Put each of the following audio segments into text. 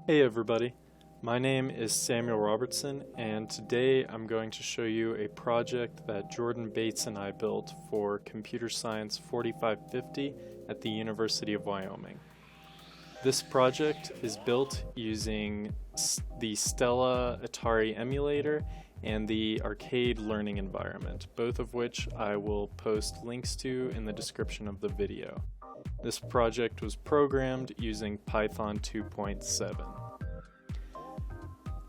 Hey everybody, my name is Samuel Robertson, and today I'm going to show you a project that Jordan Bates and I built for Computer Science 4550 at the University of Wyoming. This project is built using the Stella Atari emulator and the arcade learning environment, both of which I will post links to in the description of the video. This project was programmed using Python 2.7.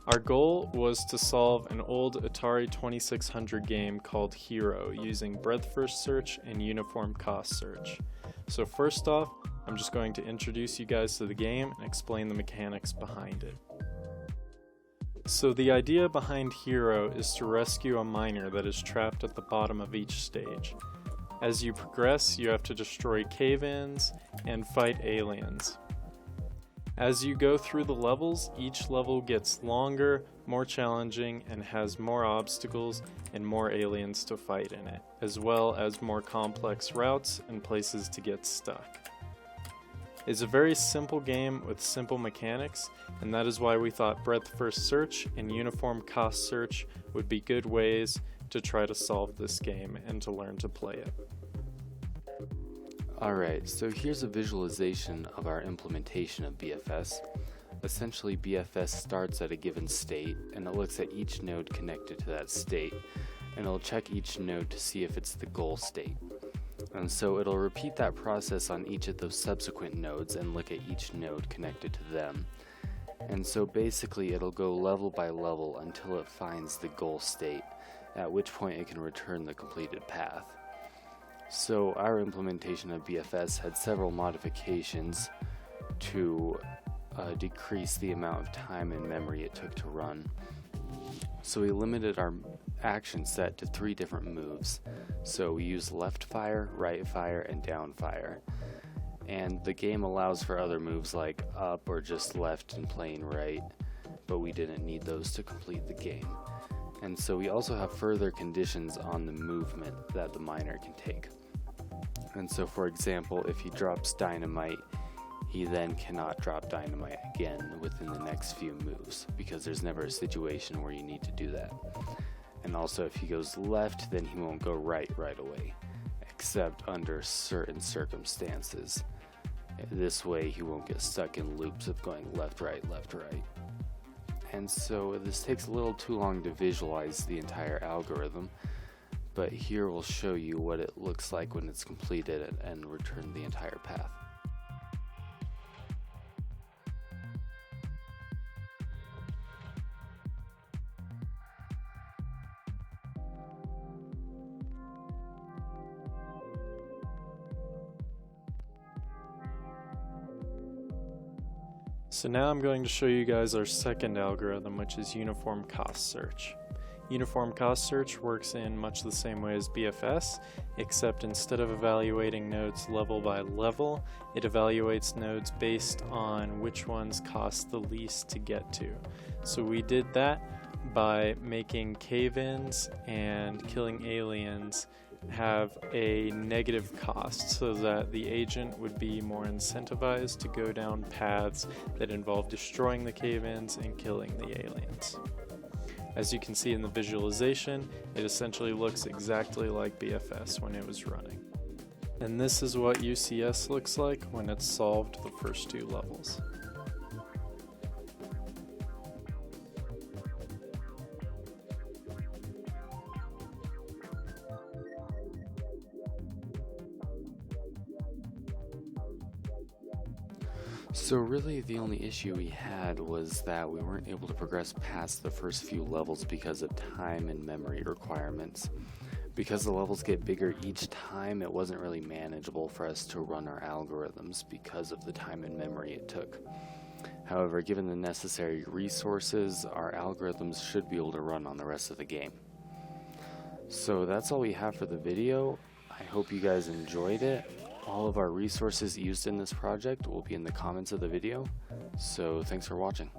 Our goal was to solve an old Atari 2600 game called H.E.R.O using breadth first search and uniform cost search. So first off, I'm just going to introduce you guys to the game and explain the mechanics behind it. So the idea behind H.E.R.O is to rescue a miner that is trapped at the bottom of each stage. As you progress, you have to destroy cave-ins and fight aliens. As you go through the levels, each level gets longer, more challenging, and has more obstacles and more aliens to fight in it, as well as more complex routes and places to get stuck. It's a very simple game with simple mechanics, and that is why we thought breadth first search and uniform cost search would be good ways to try to solve this game and to learn to play it. Alright, so here's a visualization of our implementation of BFS. Essentially, BFS starts at a given state, and it looks at each node connected to that state, and it'll check each node to see if it's the goal state. And so it'll repeat that process on each of those subsequent nodes and look at each node connected to them. And so basically it'll go level by level until it finds the goal state, at which point it can return the completed path. So our implementation of BFS had several modifications to decrease the amount of time and memory it took to run. So we limited our action set to 3 different moves. So we use left fire, right fire, and down fire. And the game allows for other moves like up or just left and plain right, but we didn't need those to complete the game. And so we also have further conditions on the movement that the miner can take. And so for example, if he drops dynamite, he then cannot drop dynamite again within the next few moves, because there's never a situation where you need to do that. And also if he goes left, then he won't go right away, except under certain circumstances. This way he won't get stuck in loops of going left, right. And so this takes a little too long to visualize the entire algorithm, but here we'll show you what it looks like when it's completed and return the entire path. So now I'm going to show you guys our second algorithm, which is uniform cost search. Uniform cost search works in much the same way as BFS, except instead of evaluating nodes level by level, it evaluates nodes based on which ones cost the least to get to. So we did that by making cave-ins and killing aliens have a negative cost, so that the agent would be more incentivized to go down paths that involve destroying the cave-ins and killing the aliens. As you can see in the visualization, it essentially looks exactly like BFS when it was running. And this is what UCS looks like when it's solved the first 2 levels. So really the only issue we had was that we weren't able to progress past the first few levels because of time and memory requirements. Because the levels get bigger each time, it wasn't really manageable for us to run our algorithms because of the time and memory it took. However, given the necessary resources, our algorithms should be able to run on the rest of the game. So that's all we have for the video. I hope you guys enjoyed it. All of our resources used in this project will be in the comments of the video, so thanks for watching.